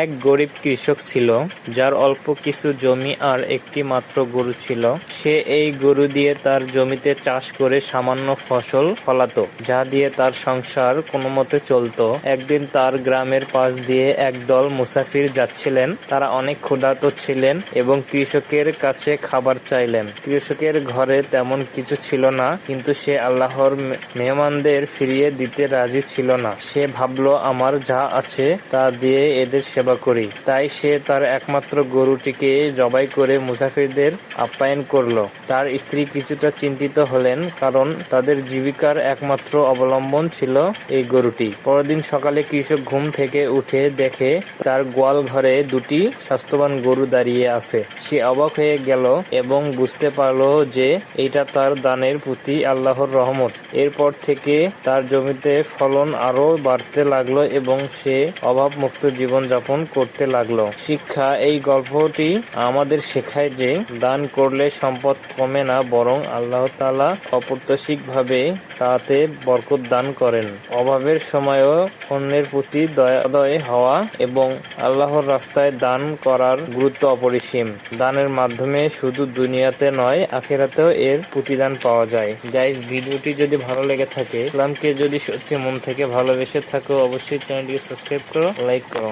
এক গরিব কৃষক ছিল, যার অল্প কিছু জমি আর একটি মাত্র গরু ছিল। সে এই গরু দিয়ে তার জমিতে চাষ করে সামান্য ফসল ফলাতো, যা দিয়ে তার সংসার কোনোমতে চলতো। একদিন তার গ্রামের পাশ দিয়ে একদল মুসাফির যাচ্ছিলেন। তারা অনেক ক্ষুধার্ত ছিলেন এবং কৃষকের কাছে খাবার চাইলেন। কৃষকের ঘরে তেমন কিছু ছিল না, কিন্তু সে আল্লাহর মেহমানদের ফিরিয়ে দিতে রাজি ছিল না। সে ভাবল, আমার যা আছে তা দিয়ে এদের সেবা করি। তাই সে তার একমাত্র গরুটিকে জবাই করে মুসাফিরদের আপ্যায়ন করল। তার স্ত্রী কিছুটা চিন্তিত হলেন, কারণ তাদের জীবিকার একমাত্র অবলম্বন ছিল এই গরুটি। পরদিন সকালে কৃষক ঘুম থেকে উঠে দেখে তার গোয়াল ঘরে দুটি স্বাস্থ্যবান গরু দাঁড়িয়ে আছে। সে অবাক হয়ে গেল এবং বুঝতে পারল যে এটা তার দানের প্রতি আল্লাহর রহমত। এরপর থেকে তার জমিতে ফলন আরো বাড়তে লাগলো এবং সে অভাবমুক্ত জীবন যাপন করতে লাগলো। শিক্ষা: এই গল্পটি আমাদের শেখায় যে দান করলে সম্পদ কমে না, বরং আল্লাহ তাআলা অপ্রত্যাশিতভাবে তাতে বরকত দান করেন। অভাবের সময়ও অন্যের প্রতি দয়াময় হওয়া এবং আল্লাহর রাস্তায় দান করার গুরুত্ব অপরিসীম। দানের মাধ্যমে শুধু দুনিয়াতে নয়, আখিরাতেও এর প্রতিদান পাওয়া যায়। গাইস, ভিডিওটি যদি ভালো লেগে থাকে, ইসলামকে যদি সত্যি মন থেকে ভালোবেসে থাকো, অবশ্যই চ্যানেলটিকে সাবস্ক্রাইব করো, লাইক করো।